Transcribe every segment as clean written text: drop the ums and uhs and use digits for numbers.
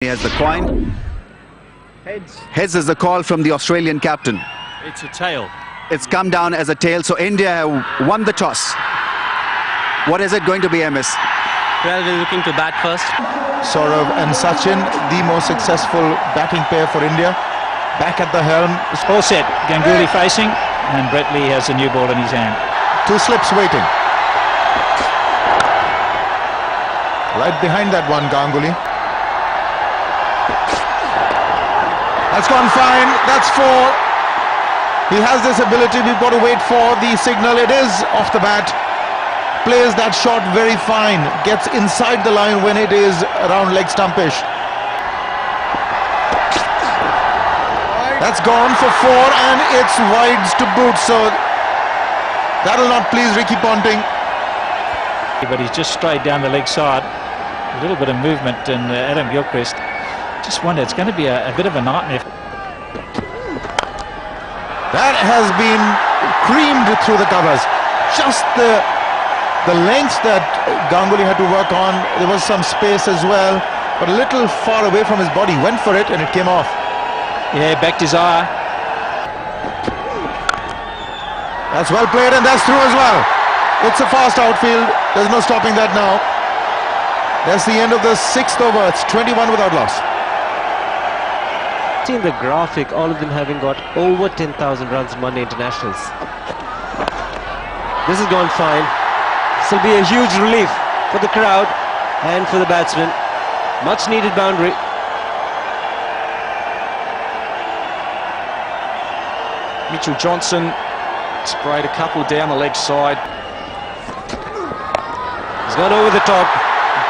He has the coin. Heads is the call from the Australian captain. It's a tail. It's come down as a tail, so India have won the toss. What is it going to be, MS? Well, we're looking to bat first. Saurav and Sachin, the most successful batting pair for India. Back at the helm. All set. Ganguly facing, and Brett Lee has the new ball in his hand. Two slips waiting. Right behind that one, Ganguly. That's gone fine. That's four. He has this ability. We've got to wait for the signal. It is off the bat. Plays that shot very fine. Gets inside the line when it is around leg stumpish. That's gone for four, and it's wides to boot. So that'll not please Ricky Ponting. But he's just straight down the leg side. A little bit of movement, and Adam Gilchrist. Just wonder, it's going to be a bit of a nightmare. That has been creamed through the covers. Just the length that Ganguly had to work on. There was some space as well, but a little far away from his body. Went for it and it came off. Yeah, backed his eye. That's well played, and that's through as well. It's a fast outfield. There's no stopping that now. That's the end of the sixth over. It's 21 without loss. In the graphic, all of them having got over 10,000 runs in one-day internationals. This has gone fine. This will be a huge relief for the crowd and for the batsman. Much needed boundary. Mitchell Johnson sprayed a couple down the leg side. He's gone over the top.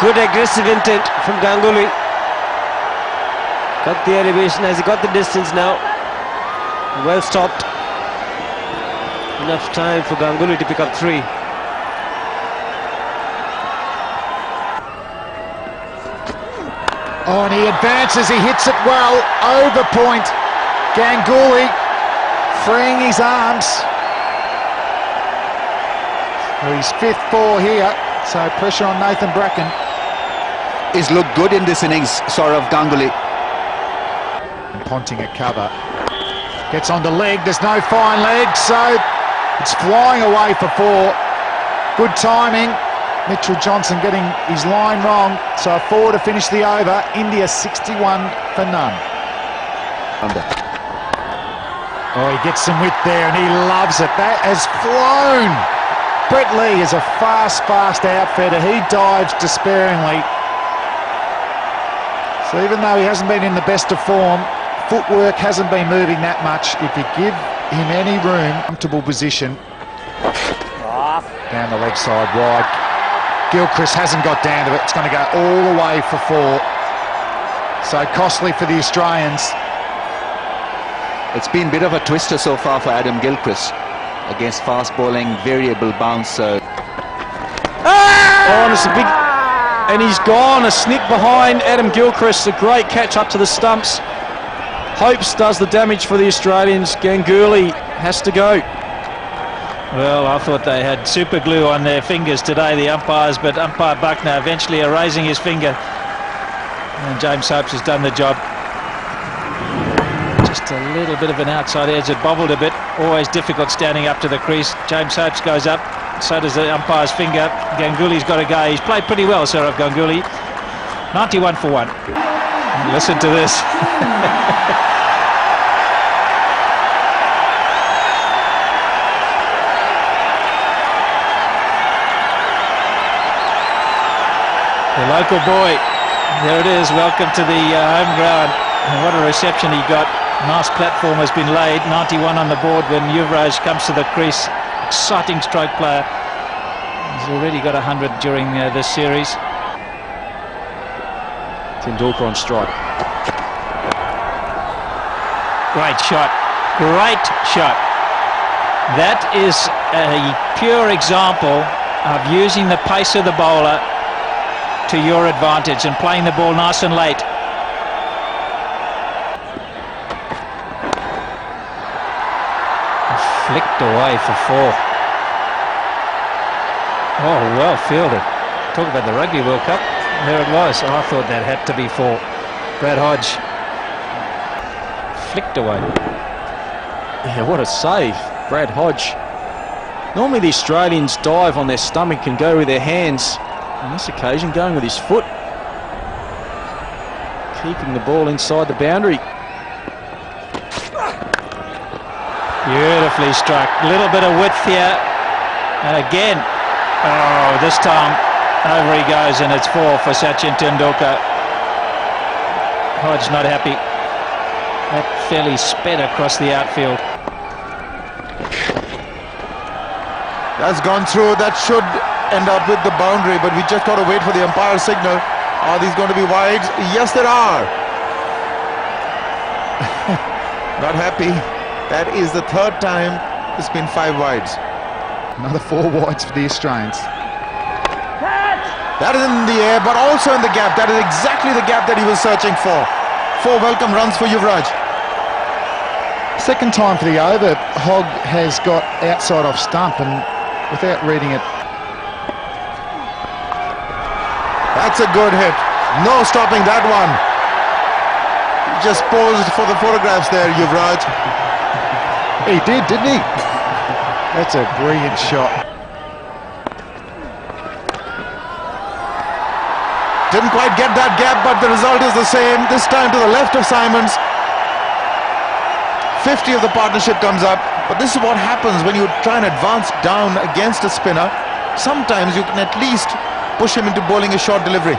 Good aggressive intent from Ganguly. Got the elevation, has he got the distance now? Well stopped. Enough time for Ganguly to pick up three. Oh, and he advances, he hits it well, over point. Ganguly freeing his arms. For his fifth ball here, so pressure on Nathan Bracken. He's looked good in this innings, Saurav Ganguly. And Ponting at cover. Gets on the leg, there's no fine leg, so it's flying away for four. Good timing. Mitchell Johnson getting his line wrong, so a four to finish the over. India 61 for none. Under. Oh, he gets some width there and he loves it. That has flown. Brett Lee is a fast outfitter. He dives despairingly. So even though he hasn't been in the best of form, footwork hasn't been moving that much. If you give him any room, comfortable position. Down the leg side wide. Gilchrist hasn't got down to it. It's going to go all the way for four. So costly for the Australians. It's been a bit of a twister so far for Adam Gilchrist against fast bowling, variable bounce. Oh, and it's a big... And he's gone, a snick behind Adam Gilchrist. A great catch up to the stumps. Hopes does the damage for the Australians. Ganguly has to go. Well, I thought they had super glue on their fingers today, the umpires, but umpire Buckner eventually erasing his finger. And James Hopes has done the job. Just a little bit of an outside edge. It bobbled a bit. Always difficult standing up to the crease. James Hopes goes up. So does the umpire's finger. Ganguly's got to go. He's played pretty well, Saurav Ganguly. 91 for one. Listen to this. The local boy. There it is. Welcome to the home ground. And what a reception he got. Nice platform has been laid. 91 on the board when Yuvraj comes to the crease. Exciting stroke player. He's already got 100 during this series. Tendulkar on strike. Great shot. Great shot. That is a pure example of using the pace of the bowler to your advantage and playing the ball nice and late. Flicked away for four. Oh, well fielded. Talk about the Rugby World Cup. There it was. I thought that had to be four. Brad Hodge flicked away. Yeah, what a save, Brad Hodge. Normally the Australians dive on their stomach and go with their hands. On this occasion, going with his foot. Keeping the ball inside the boundary. Beautifully struck. Little bit of width here. And again, oh, this time over he goes, and it's 4 for Sachin Tendulkar. Hodge not happy. That fairly sped across the outfield. That's gone through. That should end up with the boundary, but we just got to wait for the umpire signal. Are these going to be wides? Yes, there are. Not happy. That is the third time it's been 5 wides. Another 4 wides for the Australians. That is in the air, but also in the gap. That is exactly the gap that he was searching for. 4 welcome runs for Yuvraj. Second time for the over, Hogg has got outside off stump, and without reading it. That's a good hit. No stopping that one. Just posed for the photographs there, Yuvraj. He did, didn't he? That's a brilliant shot. Didn't quite get that gap, but the result is the same. This time to the left of Simons. 50 of the partnership comes up. But this is what happens when you try and advance down against a spinner. Sometimes you can at least push him into bowling a short delivery.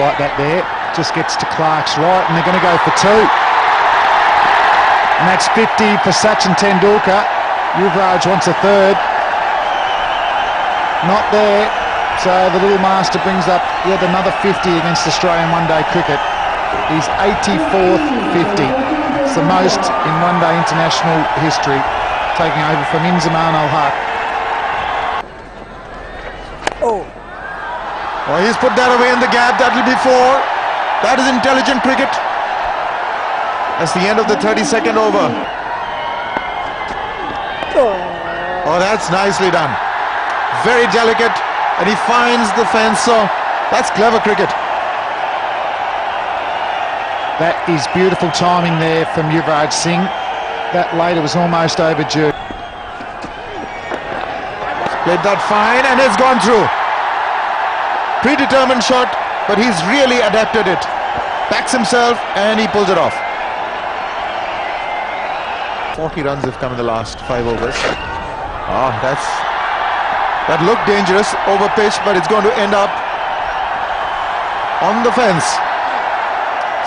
Like that there. Just gets to Clark's right, and they're going to go for 2. And that's 50 for Sachin Tendulkar. Yuvraj wants a 3rd. Not there. So the little master brings up yet another 50 against Australian one-day cricket. He's 84th 50. It's the most in one-day international history, taking over from Inzaman al-Haq. Oh, he's put that away in the gap. That will be 4. That is intelligent cricket. That's the end of the 32nd over. Oh, that's nicely done. Very delicate, and he finds the fence, so that's clever cricket. That is beautiful timing there from Yuvraj Singh. That later was almost overdue. Played that fine, and it's gone through. Predetermined shot, but he's really adapted it. Backs himself, and he pulls it off. 40 runs have come in the last 5 overs. That looked dangerous, over pitch, but it's going to end up on the fence.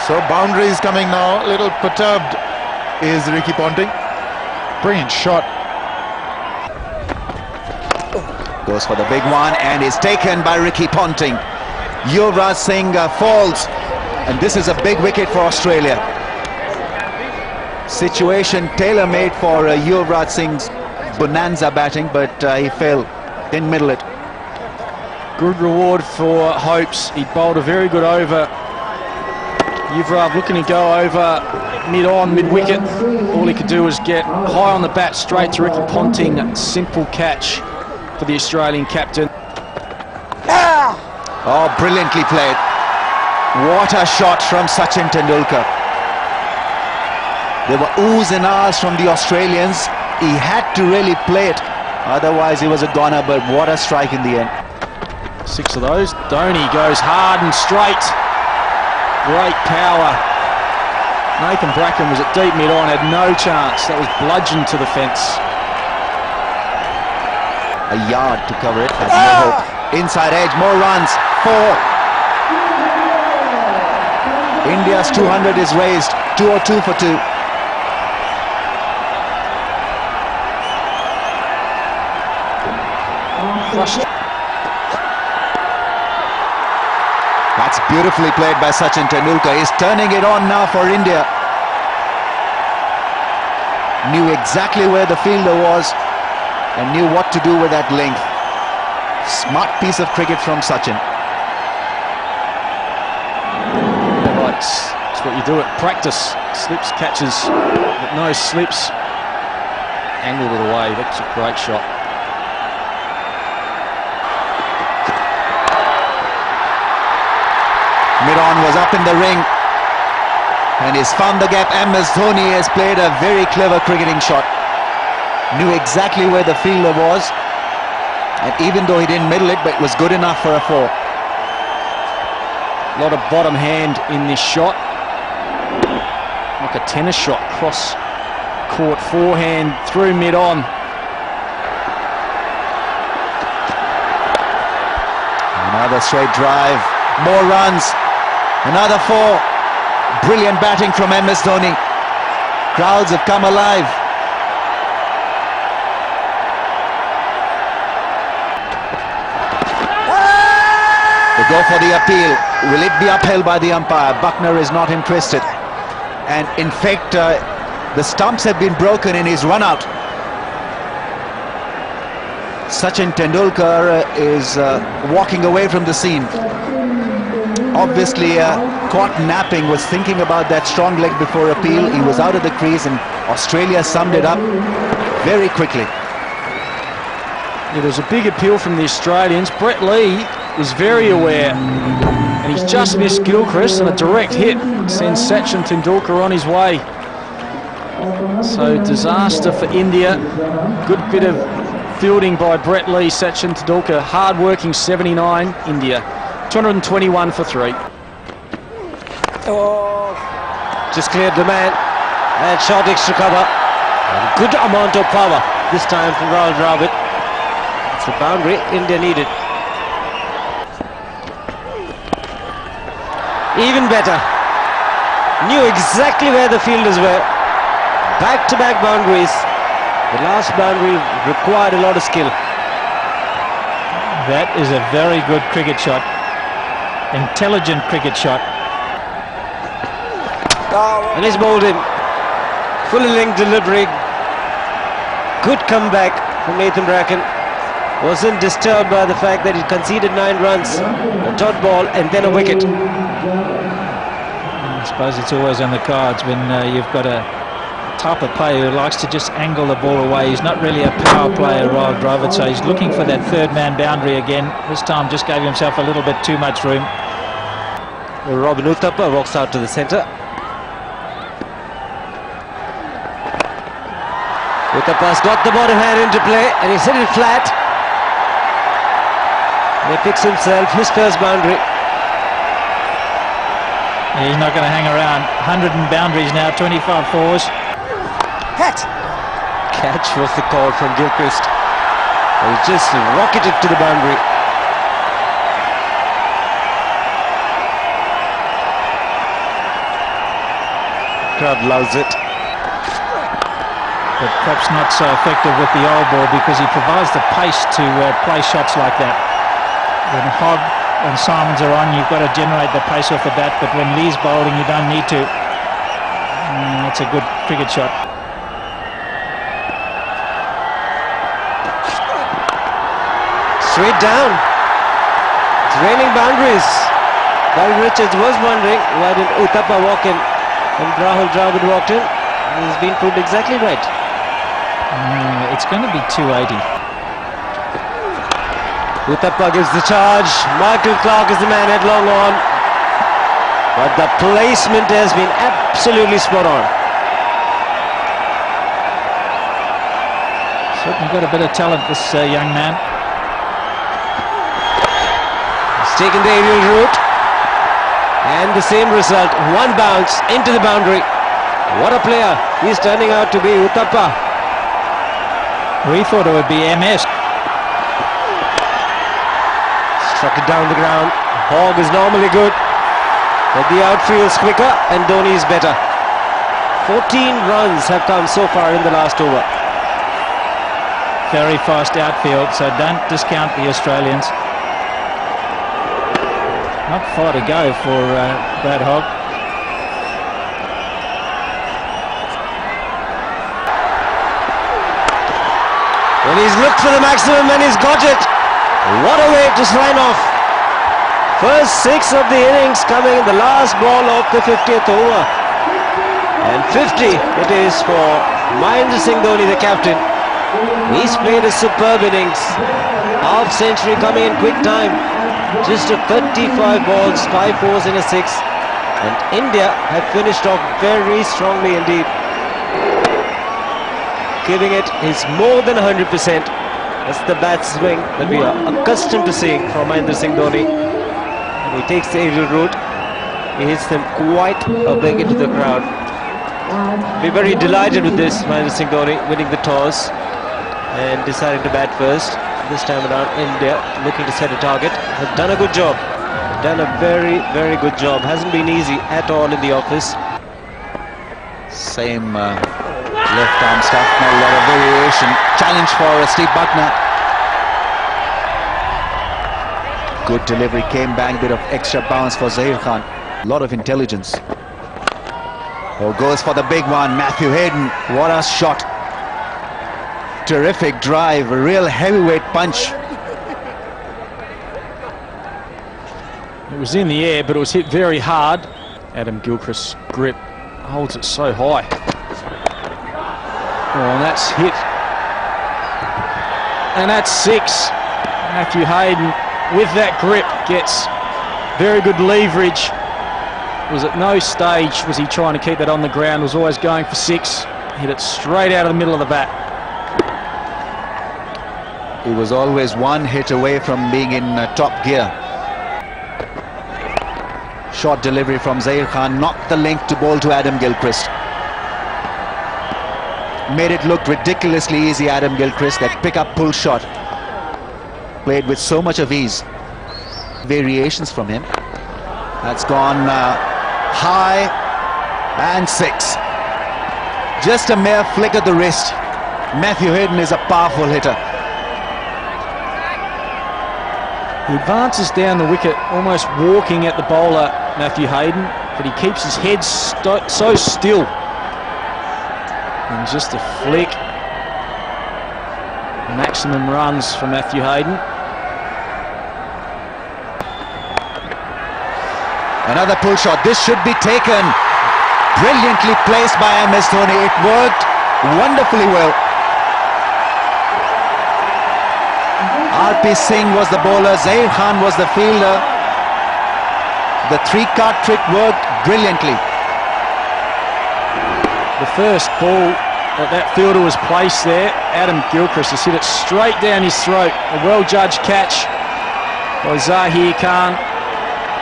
So boundary is coming now. A little perturbed is Ricky Ponting. Brilliant shot. Goes for the big one, and is taken by Ricky Ponting. Yuvraj Singh falls, and this is a big wicket for Australia. Situation tailor-made for Yuvraj Singh's bonanza batting, but he fell, didn't middle it. Good reward for Hopes. He bowled a very good over. Yuvraj looking to go over mid-on, mid-wicket. All he could do was get high on the bat, straight to Ricky Ponting. Simple catch for the Australian captain. Oh, brilliantly played. What a shot from Sachin Tendulkar. There were oohs and ahs from the Australians. He had to really play it, otherwise he was a goner, but what a strike in the end. 6 of those. Dhoni goes hard and straight. Great power. Nathan Bracken was at deep mid-on, had no chance. That was bludgeoned to the fence. A yard to cover it, has no hope. Inside edge, more runs. 4. India's 200 is raised. 202 for 2. That's beautifully played by Sachin Tendulkar. He's turning it on now for India. Knew exactly where the fielder was and knew what to do with that length. Smart piece of cricket from Sachin. That's what you do at practice. Slips, catches, but no slips. Angled it away. That's a great shot. Mid-on was up in the ring, and he's found the gap. MS Dhoni has played a very clever cricketing shot. Knew exactly where the fielder was, and even though he didn't middle it, but it was good enough for a 4. A lot of bottom hand in this shot, like a tennis shot, cross court forehand through mid-on. Another straight drive, more runs, another 4. Brilliant batting from MS Dhoni. Crowds have come alive. They go for the appeal. Will it be upheld by the umpire? Buckner is not interested. And in fact, the stumps have been broken in his run out. Sachin Tendulkar is walking away from the scene. Obviously caught napping, was thinking about that strong leg before appeal. He was out of the crease, and Australia summed it up very quickly. It was a big appeal from the Australians. Brett Lee was very aware, and he's just missed Gilchrist, and a direct hit sends Sachin Tendulkar on his way. So disaster for India. Good bit of fielding by Brett Lee. Sachin Tendulkar, hard-working 79, India. 221 for 3. Oh, just cleared the man. And short extra cover. Good amount of power this time from Rahul Dravid. It's a boundary India needed. Even better. Knew exactly where the fielders were. Back-to-back boundaries. The last boundary required a lot of skill. That is a very good cricket shot. Intelligent cricket shot. And he's bowled him. Fully linked delivery. Good comeback from Nathan Bracken. Wasn't disturbed by the fact that he conceded 9 runs, a dot ball and then a wicket. I suppose it's always on the cards when you've got a type of player who likes to just angle the ball away. He's not really a power player, Rahul Dravid, so he's looking for that third man boundary again. This time just gave himself a little bit too much room. Robin Uthappa walks out to the centre. Uthappa's got the bottom hand into play and he's hit it flat. He picks himself his first boundary. He's not going to hang around. 100 boundaries now, 25 fours. Catch was the call from Gilchrist. He just rocketed to the boundary. Crowd loves it. But perhaps not so effective with the old ball because he provides the pace to play shots like that. When Hogg and Simons are on, you've got to generate the pace off the bat, but when Lee's bowling, you don't need to. That's a good cricket shot. Straight down. It's raining boundaries. Bobby Richards was wondering why didn't Uthappa walk in and Rahul Dravid walked in. He's been proved exactly right. It's going to be 280. Uthappa gives the charge. Michael Clarke is the man headlong on. But the placement has been absolutely spot on. Certainly got a bit of talent, this young man. He's taken the aerial route. And the same result. One bounce into the boundary. What a player he's turning out to be, Uthappa. We thought it would be MS. Struck it down the ground. Hogg is normally good, but the outfield's quicker and Dhoni is better. 14 runs have come so far in the last over. Very fast outfield, so don't discount the Australians. Not far to go for Brad Hogg. Well, he's looked for the maximum and he's got it. What a way to sign off. First 6 of the innings coming in the last ball of the 50th over. And 50 it is for Mahendra Singh Dhoni, the captain. He's played a superb innings. Half century coming in quick time. Just a 35 balls, 5 fours and a 6. And India have finished off very strongly indeed. Giving it his more than 100%. That's the bat swing that we are accustomed to seeing from Mahendra Singh Dhoni. And he takes the aerial route. He hits them quite a big into the crowd. We're very delighted with this, Mahendra Singh Dhoni winning the toss and deciding to bat first. This time around, India looking to set a target. Have done a good job. Done a very, very good job. Hasn't been easy at all in the office. Same left arm stuff, not a lot of variation. Challenge for Steve Buckner. Good delivery, came back, bit of extra bounce for Zahir Khan. A lot of intelligence. Oh, goes for the big one, Matthew Hayden. What a shot. Terrific drive, a real heavyweight punch. It was in the air, but it was hit very hard. Adam Gilchrist's grip holds it so high. Oh, and that's hit. And that's 6. Matthew Hayden, with that grip, gets very good leverage. Was at no stage was he trying to keep that on the ground, was always going for 6. Hit it straight out of the middle of the bat. He was always one hit away from being in top gear. Short delivery from Zahir Khan, knocked the length to bowl to Adam Gilchrist. Made it look ridiculously easy, Adam Gilchrist, that pick-up pull shot. Played with so much of ease. Variations from him. That's gone high and 6. Just a mere flick of the wrist. Matthew Hayden is a powerful hitter. He advances down the wicket, almost walking at the bowler, Matthew Hayden, but he keeps his head so still. And just a flick. Maximum runs for Matthew Hayden. Another pull shot. This should be taken. Brilliantly placed by MS Dhoni. It worked wonderfully well. RP Singh was the bowler, Zahir Khan was the fielder. The 3-card trick worked brilliantly. The first ball that fielder was placed there, Adam Gilchrist has hit it straight down his throat. A well-judged catch by Zahir Khan.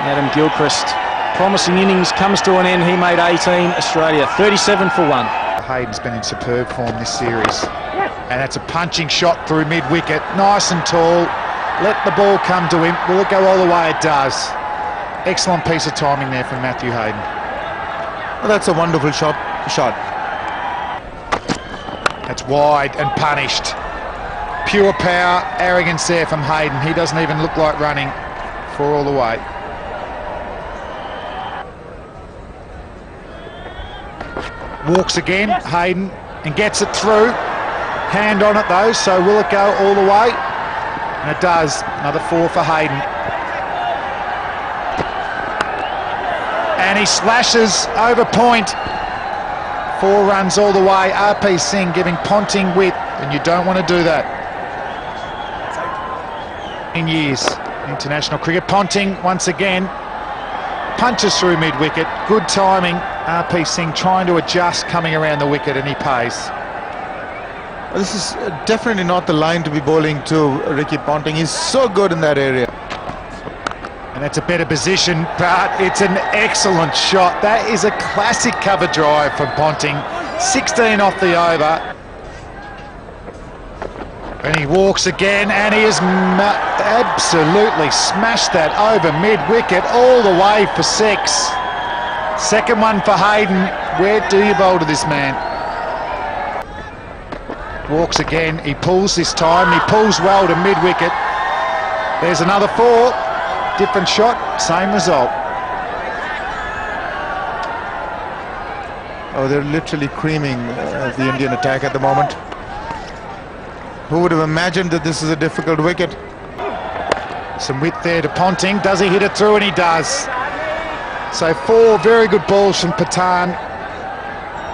Adam Gilchrist, promising innings, comes to an end. He made 18, Australia 37 for 1. Hayden's been in superb form this series. And that's a punching shot through mid-wicket, nice and tall. Let the ball come to him. Will it go all the way? It does. Excellent piece of timing there from Matthew Hayden. Well, that's a wonderful shot. That's wide and punished. Pure power, arrogance there from Hayden. He doesn't even look like running for all the way. Walks again, Hayden, and gets it through. Hand on it though, so will it go all the way? And it does. Another 4 for Hayden. And he slashes over point. 4 runs all the way. RP Singh giving Ponting width, and you don't want to do that. In years, international cricket. Ponting once again punches through mid-wicket. Good timing. RP Singh trying to adjust, coming around the wicket, and he pays. Well, this is definitely not the line to be bowling to Ricky Ponting. He's so good in that area. And that's a better position, but it's an excellent shot. That is a classic cover drive from Ponting. 16 off the over. And he walks again, and he has absolutely smashed that over mid-wicket all the way for 6. Second one for Hayden. Where do you bowl to this man? Walks again, he pulls this time, he pulls well to mid-wicket. There's another 4, different shot, same result. Oh, they're literally creaming the Indian attack at the moment. Who would have imagined that this is a difficult wicket? Some width there to Ponting. Does he hit it through? And he does. So 4 very good balls from Pathan.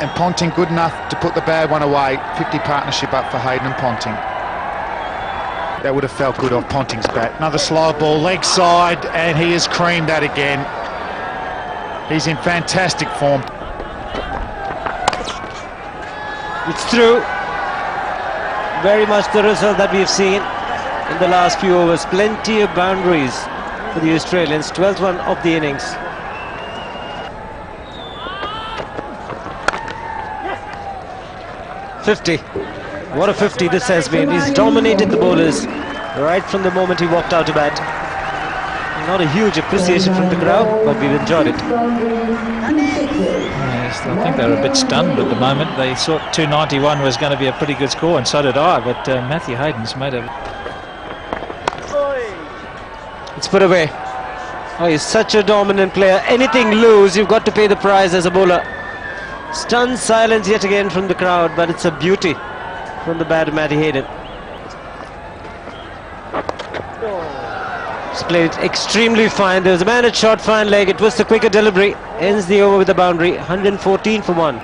And Ponting good enough to put the bad one away. 50 partnership up for Hayden and Ponting. That would have felt good off Ponting's bat. Another slow ball, leg side, and he has creamed that again. He's in fantastic form. It's through. Very much the result that we've seen in the last few overs. Plenty of boundaries for the Australians. 12th one of the innings. "50. What a 50 this has been. He's dominated the bowlers right from the moment he walked out to bat. Not a huge appreciation from the crowd, but we've enjoyed it. Yes, I think they were a bit stunned at the moment. They thought 291 was going to be a pretty good score, and so did I, but Matthew Hayden's made a... It's put away. Oh, he's such a dominant player. Anything loose, you've got to pay the price as a bowler. Stunned silence yet again from the crowd, but it's a beauty from the bat of Matty Hayden. He's played extremely fine. There was a man at short fine leg. It was the quicker delivery. Ends the over with a boundary. 114 for 1.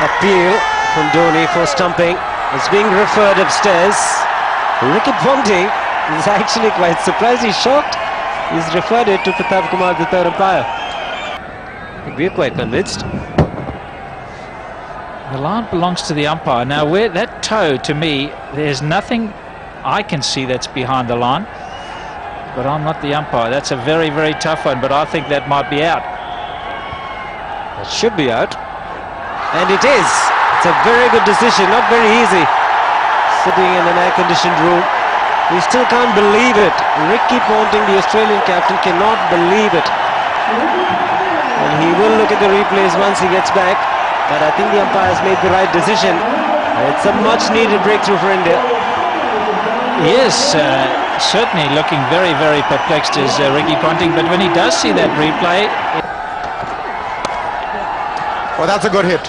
Appeal from Dhoni for stumping. It's being referred upstairs. Wicket Ponting is actually quite surprised. He's shocked. He's referred it to Pratap Kumar, the third umpire. We're quite convinced. The line belongs to the umpire. Now, where that toe, to me, there's nothing I can see that's behind the line. But I'm not the umpire. That's a very, very tough one, but I think that might be out. That should be out. And it is. It's a very good decision, not very easy. Sitting in an air-conditioned room. We still can't believe it. Ricky Ponting, the Australian captain, cannot believe it. And he will look at the replays once he gets back. But I think the umpire has made the right decision. It's a much-needed breakthrough for India. He is certainly looking very, very perplexed as Ricky Ponting, but when he does see that replay... Well, that's a good hit.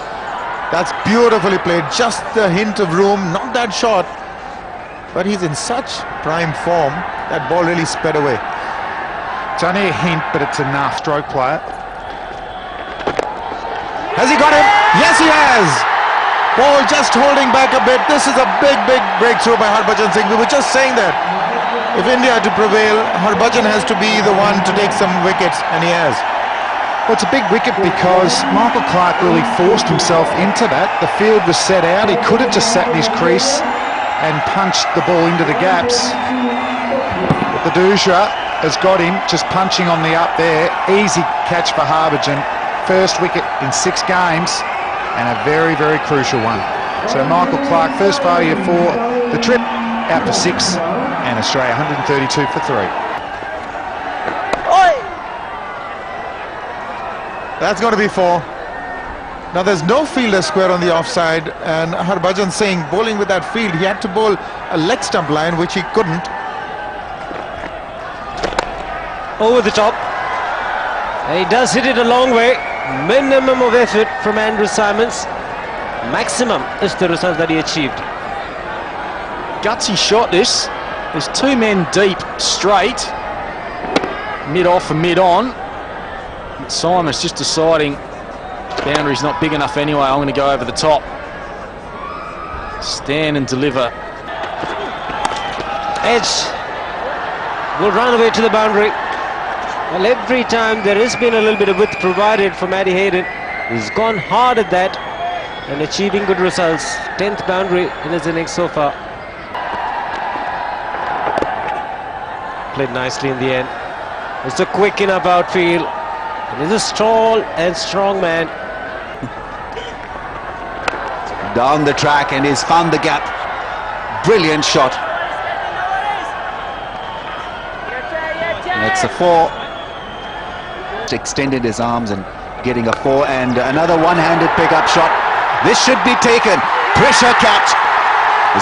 That's beautifully played. Just the hint of room, not that short. But he's in such prime form, that ball really sped away. It's only a hint, but it's enough. Stroke player. Has he got him? Yes, he has. Ball just holding back a bit. This is a big, big breakthrough by Harbhajan Singh. We were just saying that if India are to prevail, Harbhajan has to be the one to take some wickets, and he has. Well, it's a big wicket because Michael Clarke really forced himself into that. The field was set out. He could have just sat in his crease and punched the ball into the gaps. But the Dusha has got him just punching on the up there. Easy catch for Harbhajan. First wicket in 6 games and a very, very crucial one. So Michael Clarke, first failure for the trip, out for 6, and Australia 132 for 3. That's going to be 4. Now there's no fielder square on the offside, and Harbhajan Singh bowling with that field, he had to bowl a leg stump line, which he couldn't. Over the top. He does hit it a long way. Minimum of effort from Andrew Simons. Maximum is the result that he achieved. Gutsy shot this. There's 2 men deep, straight. Mid-off and mid-on. Simon's just deciding boundary's not big enough anyway. I'm going to go over the top. Stand and deliver. Edge will run away to the boundary. Well, every time there has been a little bit of width provided for Matty Hayden. He's gone hard at that and achieving good results. 10th boundary in his innings so far. Played nicely in the end. It's a quick enough outfield. And he's a tall and strong man. Down the track, and he's found the gap. Brilliant shot. That's a 4. Extended his arms and getting a 4, and another one-handed pickup shot. This should be taken. Pressure catch.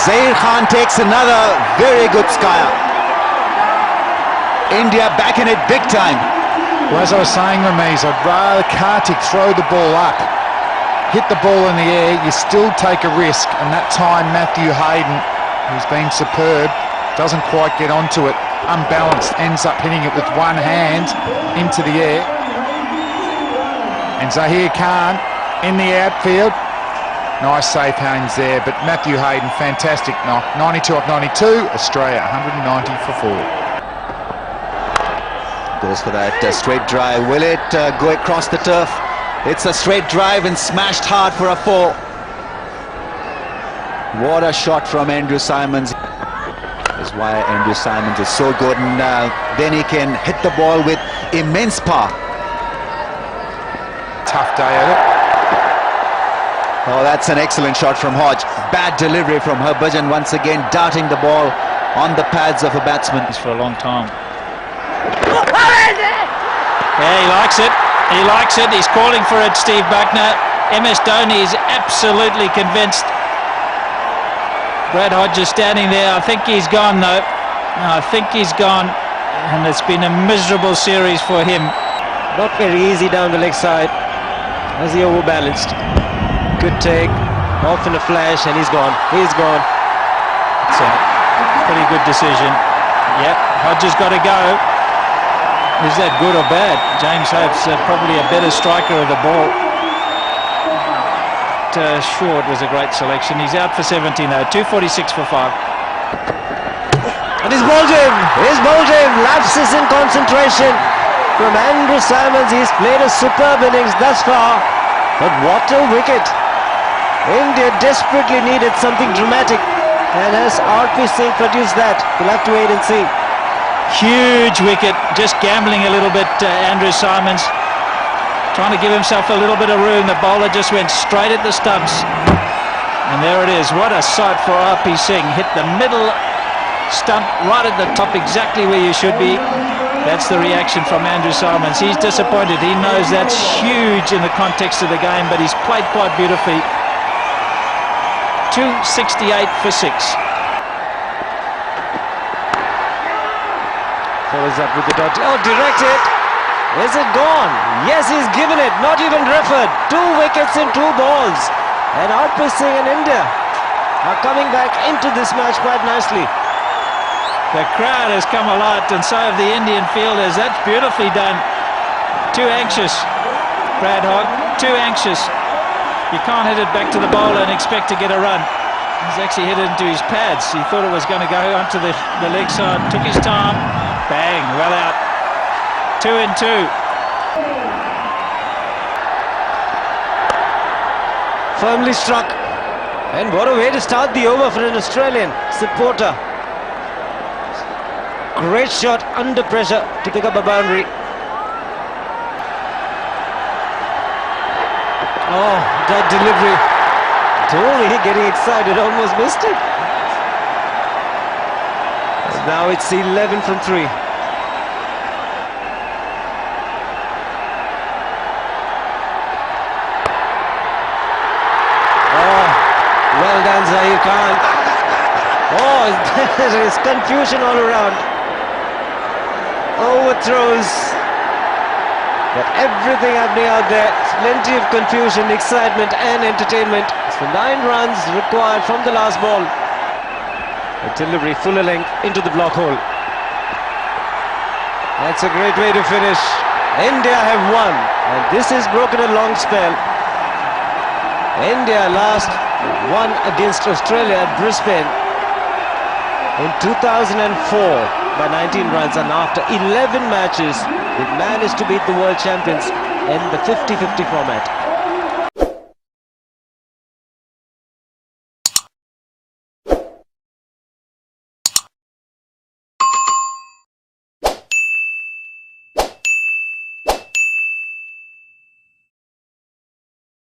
Zair Khan takes another very good skyer. India back in it big time. Well, as I was saying, Ramiz, I'd rather Kartik throw the ball up, hit the ball in the air. You still take a risk, and that time Matthew Hayden, who's been superb, doesn't quite get onto it. Unbalanced, ends up hitting it with one hand into the air. And Zaheer Khan in the outfield. Nice safe hands there, but Matthew Hayden, fantastic knock. 92 off 92, Australia 190 for 4. Goes for that straight drive. Will it go across the turf? It's a straight drive and smashed hard for a 4. What a shot from Andrew Symonds. That's why Andrew Symonds is so good, and then he can hit the ball with immense power. Tough day at it. Oh, that's an excellent shot from Hodge. Bad delivery from Harbhajan, once again darting the ball on the pads of a batsman. For a long time. Yeah, he likes it. He likes it. He's calling for it, Steve Buckner. MS Dhoni is absolutely convinced. Brad Hodge is standing there. I think he's gone, though. I think he's gone. And it's been a miserable series for him. Not very easy down the leg side. As he overbalanced. Good take. Off in a flash, and he's gone. He's gone. It's a pretty good decision. Yep, Hodge has got to go. Is that good or bad? James Hope's probably a better striker of the ball. Short was a great selection. He's out for 17 though. 246 for 5. And he's bowled him. He's bowled him. Lapses in concentration from Andrew Symonds. He's played a superb innings thus far. But what a wicket. India desperately needed something dramatic. And has RP Singh produced that? We'll have to wait and see. Huge wicket. Just gambling a little bit, Andrew Symonds. Trying to give himself a little bit of room. The bowler just went straight at the stumps. And there it is. What a sight for RP Singh. Hit the middle stump right at the top, exactly where you should be. That's the reaction from Andrew Symonds. He's disappointed. He knows that's huge in the context of the game, but he's played quite beautifully. 268 for 6. Follows up with the dot. Oh, directed. Is it gone? Yes, he's given it. Not even referred. 2 wickets in 2 balls. And RP Singh and India are coming back into this match quite nicely. The crowd has come a lot, and so have the Indian fielders. That's beautifully done. Too anxious, Brad Hogg. Too anxious. You can't hit it back to the bowler and expect to get a run. He's actually hit it into his pads. He thought it was going to go onto the leg side. Took his time. Bang, well out. 2 and 2. Firmly struck. And what a way to start the over for an Australian supporter. Great shot under pressure to pick up a boundary. Oh, that delivery. Totally getting excited, almost missed it. Now it's 11 from 3. Well done, Zahir Khan. Oh, there is confusion all around. Overthrows. But everything happening out there. Plenty of confusion, excitement and entertainment. So 9 runs required from the last ball. A delivery full length into the block hole. That's a great way to finish. India have won. And this has broken a long spell. India last won against Australia at Brisbane in 2004 by 19 runs, and after 11 matches they managed to beat the world champions in the 50-50 format.